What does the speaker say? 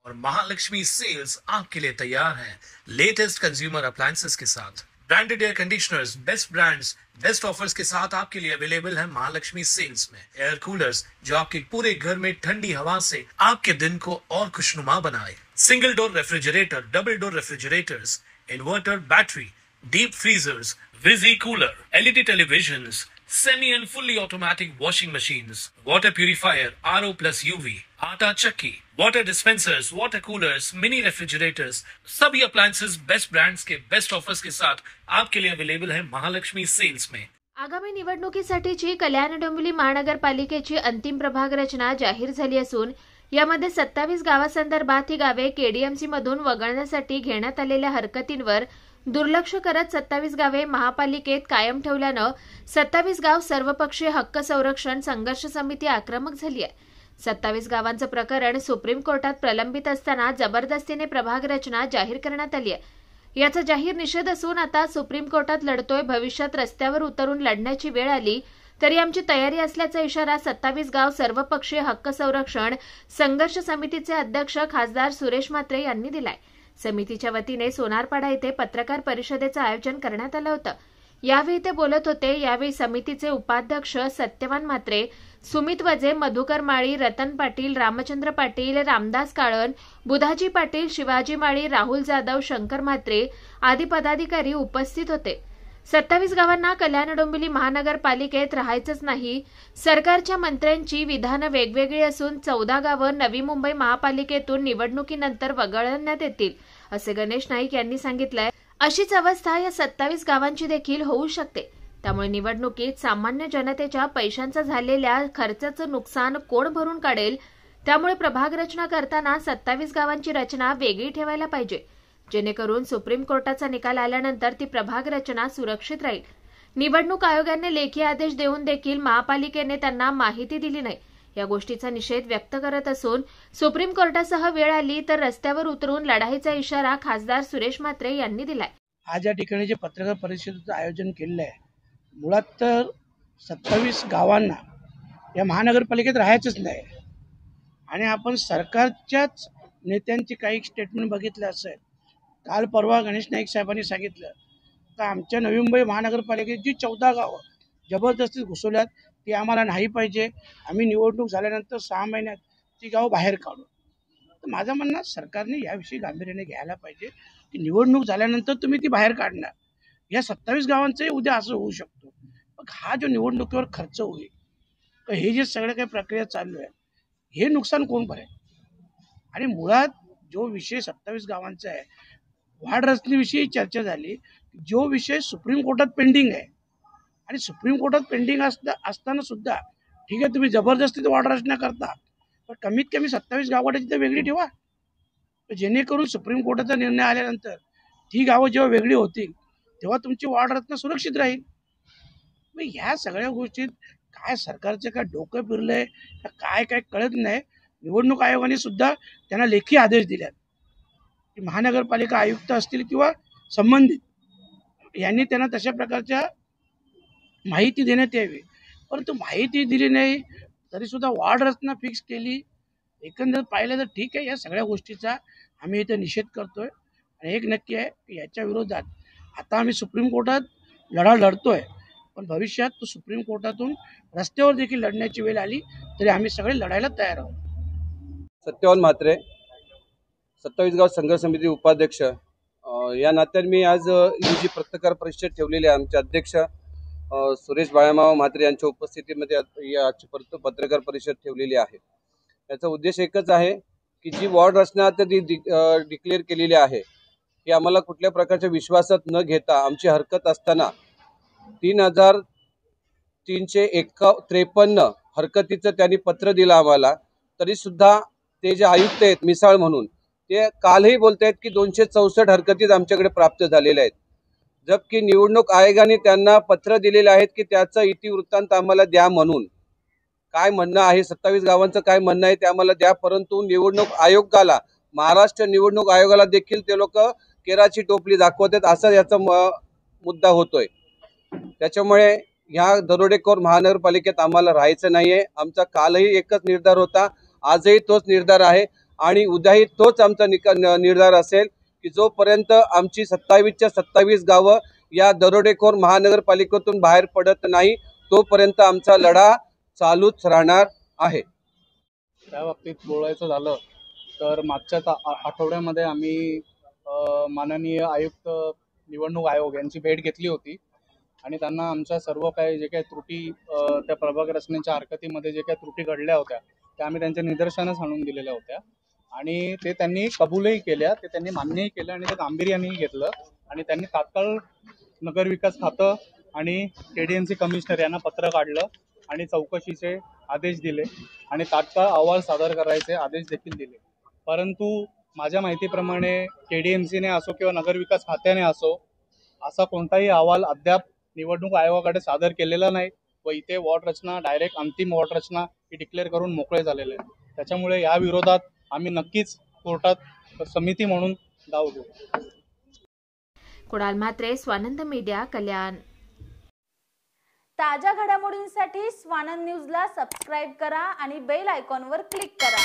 और महालक्ष्मी सेल्स आपके लिए तैयार है लेटेस्ट कंज्यूमर अप्लायंसेस के साथ। Branded air conditioners, best brands, best offers के साथ आपके लिए अवेलेबल है महालक्ष्मी सेल्स में। एयर कूलर्स जो आपके पूरे घर में ठंडी हवा से आपके दिन को और खुशनुमा बनाए। Single door refrigerator, double door refrigerators, inverter battery, deep freezers, विजी cooler, LED televisions, semi and fully automatic washing machines, water purifier, RO plus UV, आटा चक्की, water dispensers, water coolers, mini refrigerators, सभी appliances बेस्ट ब्रांड्स के best offers के साथ आपके लिए available है Mahalakshmi sales में। आगामी निवडणुकीसाठीची कल्याण डोंबिवली महानगरपालिकेची अंतिम प्रभाग रचना जाहीर झाली असून यामध्ये 27 गावांसंदर्भात ही गावे केडीएमसी मधून वगळण्यासाठी घेण्यात आलेल्या हरकतींवर दुर्लक्ष करत 27 गावे महापालिकेत कायम ठेवल्यानं 27 गाव सर्वपक्षीय हक्क संरक्षण संघर्ष समिती आक्रमक झाली आहे। 27 गावांचं प्रकरण सुप्रीम कोर्टात प्रलंबित असताना जबरदस्तीने प्रभाग रचना जाहीर करण्यात आली आहे। याचा जाहीर निषेध असून आता सुप्रीम कोर्टात लढतोय, भविष्यात रस्त्यावर उतरून लढण्याची वेळ आली तरी आमची तयारी असल्याचा इशारा 27 गाव सर्वपक्षीय हक्क संरक्षण संघर्ष समितीचे अध्यक्ष खासदार सुरेश म्हात्रे यांनी दिलाय। समितीच्या वतीने सोनारपाडा येथे पत्रकार परिषदेचं आयोजन करण्यात आलं होतं। यावेळी ते बोलत होते। यावेळी समितीचे उपाध्यक्ष सत्यवान म्हात्रे, सुमित वजे, मधुकर माळी, रतन पाटील, रामचंद्र पाटील, रामदास काळन, बुधाजी पाटील, शिवाजी माळी, राहुल जाधव, शंकर म्हात्रे आदी पदाधिकारी उपस्थित होते। 27 गावांना कल्याण डोंबिवली महानगरपालिकेत राहायचंच नाही। सरकारच्या मंत्र्यांची विधानं वेगवेगळी असून 14 गावं नवी मुंबई महापालिकेतून निवडणुकीनंतर वगळण्यात येतील असे गणेश नाईक यांनी सांगितलंय। अशीच अवस्था या 27 गावांची देखील होऊ शकते। त्यामुळे निवडणुकीत सामान्य जनतेच्या पैशांचा झालेल्या खर्चाचं नुकसान कोण भरून काढेल? त्यामुळे प्रभाग रचना करताना 27 गावांची रचना वेगळी ठेवायला पाहिजे, जेणेकरून सुप्रीम कोर्टाचा निकाल आल्यानंतर ती प्रभाग रचना सुरक्षित राहील। निवडणूक आयोगाने लेखी आदेश देऊन देखील महापालिकेने त्यांना माहिती दिली नाही। या गोष्टीचा निषेध व्यक्त करत असून सुप्रीम कोर्टासह वेळ आली तर रस्त्यावर उतरून लढाईचा इशारा खासदार सुरेश म्हात्रे यांनी दिलाय। आज या ठिकाणी जे पत्रकार परिषदेचं आयोजन केलेलं आहे, मुळात तर 27 गावांना या महानगरपालिकेत राहायचंच नाही आणि आपण सरकारच्याच नेत्यांची काही स्टेटमेंट बघितले असेल। काल परवा गणेश नाईक साहेबांनी सांगितलं तर आमच्या नवी मुंबई महानगरपालिकेत जी 14 गावं जबरदस्ती घुसवल्यात ती आम्हाला नाही पाहिजे। आम्ही निवडणूक झाल्यानंतर 6 महिन्यात ती गावं बाहेर काढू। तर माझं म्हणणं सरकारने याविषयी गांभीर्याने घ्यायला पाहिजे की निवडणूक झाल्यानंतर तुम्ही ती बाहेर काढणार। या 27 गावांचंही उद्या असं होऊ शकतो। मग हा जो निवडणुकीवर खर्च होईल तर हे जे सगळं काही प्रक्रिया चालू आहे हे नुकसान कोण भरेल? आणि मुळात जो विषय 27 गावांचा आहे, वाढ रचनेविषयी चर्चा झाली, जो विषय सुप्रीम कोर्टात पेंडिंग आहे आणि सुप्रीम कोर्टात पेंडिंग असताना सुद्धा ठीक आहे तुम्ही जबरदस्ती वाढ रचना करता, पण कमीत कमी 27 गावाची तिथे वेगळी ठेवा, जेणेकरून सुप्रीम कोर्टाचा निर्णय आल्यानंतर ती गावं जेव्हा वेगळी होतील तेव्हा तुमची वाढ रचना सुरक्षित राहील। मग ह्या सगळ्या गोष्टीत काय सरकारचं काय डोकं फिरलंय काय काय कळत नाही। निवडणूक आयोगाने सुद्धा त्यांना लेखी आदेश दिले की महानगरपालिका आयुक्त असतील किंवा संबंधित यांनी त्यांना तशा प्रकारच्या माहिती देण्यात यावी, परंतु माहिती दिली नाही तरी सुद्धा वाढ रचना फिक्स केली। एकंदरीत पाहिलं तर ठीक आहे, या सगळ्या गोष्टीचा आम्ही इथे निषेध करतोय आणि एक नक्की आहे की याच्या विरोधात आता आम्ही सुप्रीम कोर्टात लढा लढतोय, पण भविष्यात तो सुप्रीम कोर्टातून रस्त्यावर देखील लढण्याची वेळ आली तरी आम्ही सगळे लढायला तयार आहोत। सत्यवान म्हात्रे, 27 गाव संघर्ष समिती उपाध्यक्ष या नात्याने मी आज ही जी पत्रकार परिषद ठेवलेली आहे आमचे अध्यक्ष सुरेश बाळामाव म्हात्रे यांच्या उपस्थितीमध्ये याची पत्रकार परिषद ठेवलेली आहे। याचा उद्देश एकच आहे की जी वॉर्ड रचना आता ती डिक्लेअर केलेली आहे की आम्हाला कुठल्या प्रकारच्या विश्वासात न घेता आमची हरकत असताना 3353 हरकतीचं त्यांनी पत्र दिलं आम्हाला, तरी सुद्धा ते जे आयुक्त आहेत मिसाळ म्हणून ते कालही बोलतायत की 264 हरकतीत आमच्याकडे प्राप्त झालेल्या आहेत, जबकि निवडणूक आयोगाने त्यांना पत्र दिलेले आहेत की त्याचा इतिवृत्तांत आम्हाला द्या म्हणून। काय म्हणणं आहे 27 गावांचं काय म्हणणं आहे ते आम्हाला द्या, परंतु निवडणूक आयोगाला, महाराष्ट्र निवडणूक आयोगाला देखील ते लोक केराची टोपली दाखवतात असा याचा मुद्दा होतोय। त्याच्यामुळे ह्या दरोडेखोर महानगरपालिकेत आम्हाला राहायचं नाहीये। आमचा कालही एकच निर्धार होता, आजही तोच निर्धार आहे आणि उद्याही तोच आमचा निर्धार असेल की जोपर्यंत आमची 27च्या 27 गावं या दरोडेखोर महानगरपालिकेतून बाहेर पडत नाही तोपर्यंत आमचा लढा चालूच राहणार आहे. त्या बाबतीत बोलायचं झालं तर मागच्या आठवड्यामध्ये आम्ही माननीय आयुक्त निवडणूक आयोग यांची भेट घेतली होती आणि त्यांना आमच्या सर्व काही जे काही त्रुटी त्या प्रभाग रचनेच्या हरकतीमध्ये जे काही त्रुटी घडल्या होत्या त्या आम्ही त्यांच्या निदर्शनास आणून दिलेल्या होत्या आणि ते त्यांनी कबूलही केल्या, ते त्यांनी मान्यही केलं आणि ते गांभीर्यानेही घेतलं आणि त्यांनी तात्काळ नगरविकास खातं आणि KDMC कमिशनर यांना पत्र काढलं आणि चौकशीचे आदेश दिले आणि तात्काळ अहवाल सादर करायचे आदेश देखील दिले. परंतु माझ्या माहितीप्रमाणे KDMCने असो किंवा नगरविकास खात्याने असो असा कोणताही अहवाल अद्याप निवडणूक आयोगाकडे सादर केलेला नाही व इथे वॉर्ड रचना डायरेक्ट अंतिम वॉर्ड रचना ही डिक्लेअर करून मोकळे झालेले आहे. त्याच्यामुळे या विरोधात आम्ही नक्कीच कोर्टात समिती म्हणून धाव घेऊ. कुणाल म्हात्रे, स्वानंद मीडिया, कल्याण. ताज्या घडामोडींसाठी स्वानंद न्यूजला सबस्क्राईब करा आणि बेल आयकॉनवर क्लिक करा.